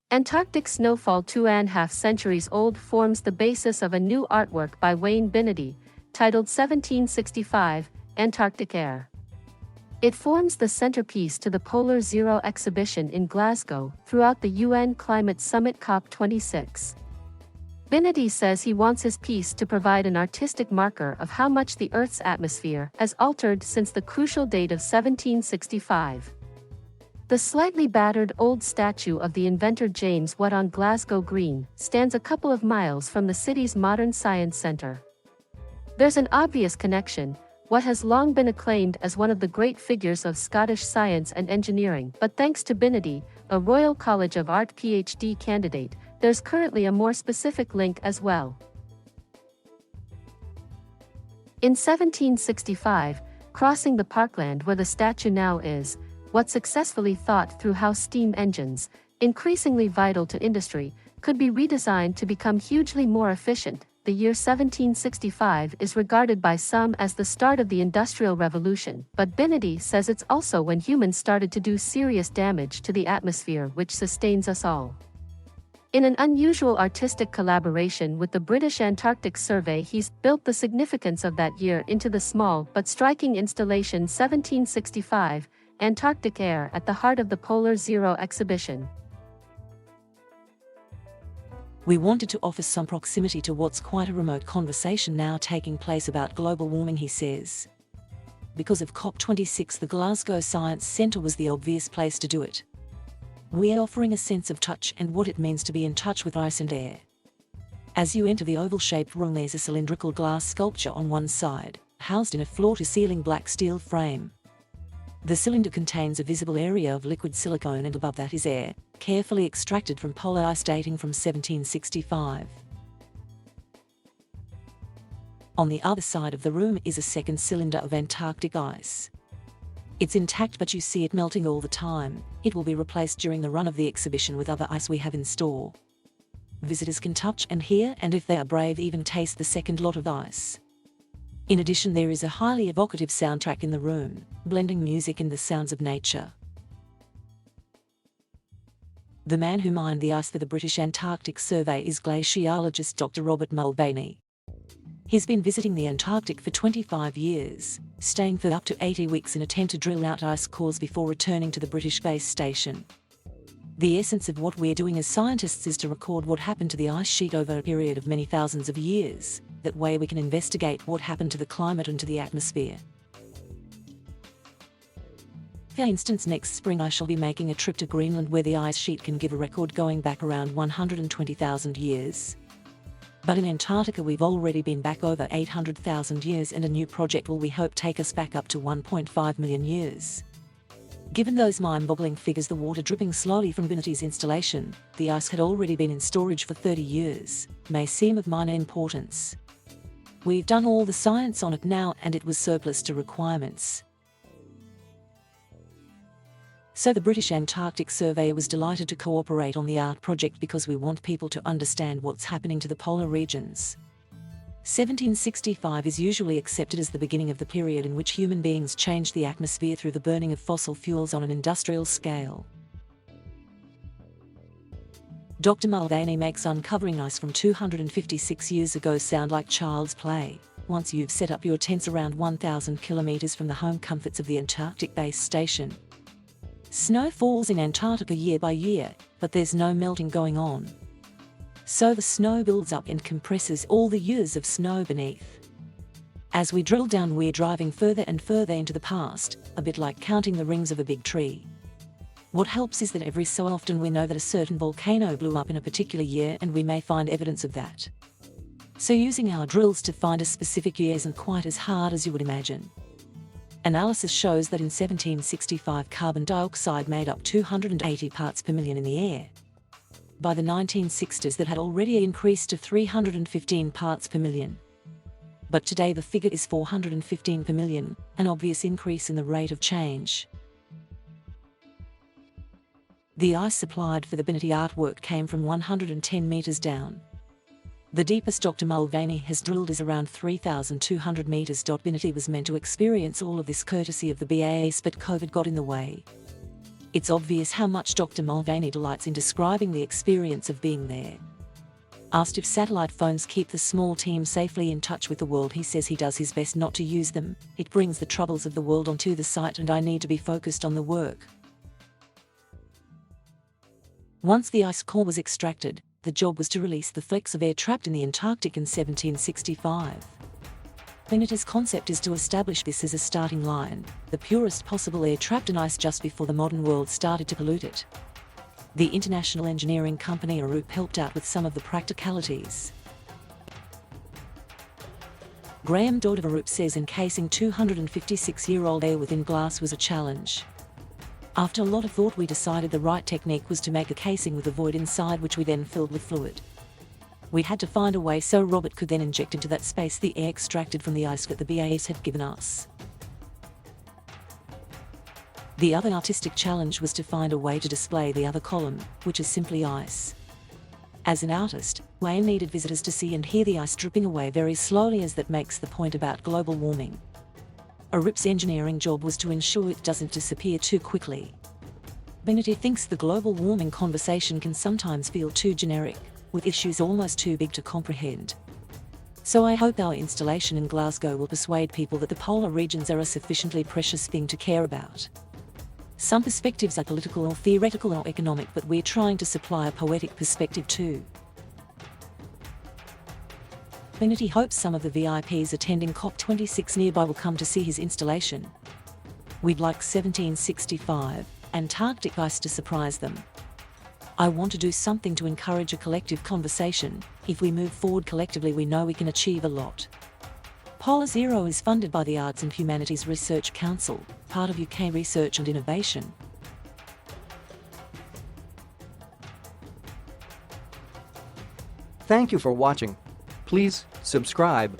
Antarctic snowfall 2.5 centuries old forms the basis of a new artwork by Wayne Binitie, titled 1765, Antarctic Air. It forms the centerpiece to the Polar Zero exhibition in Glasgow throughout the UN Climate Summit COP26. Binitie says he wants his piece to provide an artistic marker of how much the Earth's atmosphere has altered since the crucial date of 1765. The slightly battered old statue of the inventor James Watt on Glasgow Green stands a couple of miles from the city's modern science centre. There's an obvious connection. Watt has long been acclaimed as one of the great figures of Scottish science and engineering, but thanks to Binitie, a Royal College of Art PhD candidate, there's currently a more specific link as well. In 1765, crossing the parkland where the statue now is, Watt successfully thought through how steam engines, increasingly vital to industry, could be redesigned to become hugely more efficient. The year 1765 is regarded by some as the start of the Industrial Revolution, but Binitie says it's also when humans started to do serious damage to the atmosphere which sustains us all. In an unusual artistic collaboration with the British Antarctic Survey, he's built the significance of that year into the small but striking installation 1765, Antarctic Air, at the heart of the Polar Zero exhibition. We wanted to offer some proximity to what's quite a remote conversation now taking place about global warming, he says. Because of COP26, the Glasgow Science Centre was the obvious place to do it. We're offering a sense of touch and what it means to be in touch with ice and air. As you enter the oval-shaped room, there's a cylindrical glass sculpture on one side, housed in a floor-to-ceiling black steel frame. The cylinder contains a visible area of liquid silicone, and above that is air, carefully extracted from polar ice dating from 1765. On the other side of the room is a second cylinder of Antarctic ice. It's intact, but you see it melting all the time. It will be replaced during the run of the exhibition with other ice we have in store. Visitors can touch and hear, and if they are brave, even taste the second lot of ice. In addition, there is a highly evocative soundtrack in the room, blending music and the sounds of nature. The man who mined the ice for the British Antarctic Survey is glaciologist Dr. Robert Mulvaney. He's been visiting the Antarctic for 25 years, staying for up to 80 weeks in a tent to drill out ice cores before returning to the British base station. The essence of what we're doing as scientists is to record what happened to the ice sheet over a period of many thousands of years. That way we can investigate what happened to the climate and to the atmosphere. For instance, next spring I shall be making a trip to Greenland, where the ice sheet can give a record going back around 120,000 years. But in Antarctica we've already been back over 800,000 years, and a new project will, we hope, take us back up to 1.5 million years. Given those mind-boggling figures, the water dripping slowly from Binitie's installation, the ice had already been in storage for 30 years, may seem of minor importance. We've done all the science on it now, and it was surplus to requirements. So the British Antarctic Survey was delighted to cooperate on the art project because we want people to understand what's happening to the polar regions. 1765 is usually accepted as the beginning of the period in which human beings changed the atmosphere through the burning of fossil fuels on an industrial scale. Dr. Mulvaney makes uncovering ice from 256 years ago sound like child's play, once you've set up your tents around 1,000 kilometers from the home comforts of the Antarctic base station. Snow falls in Antarctica year by year, but there's no melting going on. So the snow builds up and compresses all the years of snow beneath. As we drill down, we're driving further and further into the past, a bit like counting the rings of a big tree. What helps is that every so often we know that a certain volcano blew up in a particular year, and we may find evidence of that. So using our drills to find a specific year isn't quite as hard as you would imagine. Analysis shows that in 1765 carbon dioxide made up 280 parts per million in the air. By the 1960s that had already increased to 315 parts per million. But today the figure is 415 per million, an obvious increase in the rate of change. The ice supplied for the Binitie artwork came from 110 meters down. The deepest Dr. Mulvaney has drilled is around 3,200 meters. Binitie was meant to experience all of this courtesy of the BAS, but COVID got in the way. It's obvious how much Dr. Mulvaney delights in describing the experience of being there. Asked if satellite phones keep the small team safely in touch with the world, he says he does his best not to use them. It brings the troubles of the world onto the site and I need to be focused on the work. Once the ice core was extracted, the job was to release the flecks of air trapped in the Antarctic in 1765. Binitie's concept is to establish this as a starting line, the purest possible air trapped in ice just before the modern world started to pollute it. The international engineering company Arup helped out with some of the practicalities. Graham Dodd of Arup says encasing 256-year-old air within glass was a challenge. After a lot of thought, we decided the right technique was to make a casing with a void inside, which we then filled with fluid. We had to find a way so Robert could then inject into that space the air extracted from the ice that the BAS had given us. The other artistic challenge was to find a way to display the other column, which is simply ice. As an artist, Wayne needed visitors to see and hear the ice dripping away very slowly, as that makes the point about global warming. Arup's engineering job was to ensure it doesn't disappear too quickly. Binitie thinks the global warming conversation can sometimes feel too generic, with issues almost too big to comprehend. So I hope our installation in Glasgow will persuade people that the polar regions are a sufficiently precious thing to care about. Some perspectives are political or theoretical or economic, but we're trying to supply a poetic perspective too. Binitie hopes some of the VIPs attending COP26 nearby will come to see his installation. We'd like 1765 Antarctic ice to surprise them. I want to do something to encourage a collective conversation. If we move forward collectively, we know we can achieve a lot. Polar Zero is funded by the Arts and Humanities Research Council, part of UK Research and Innovation. Thank you for watching. Please subscribe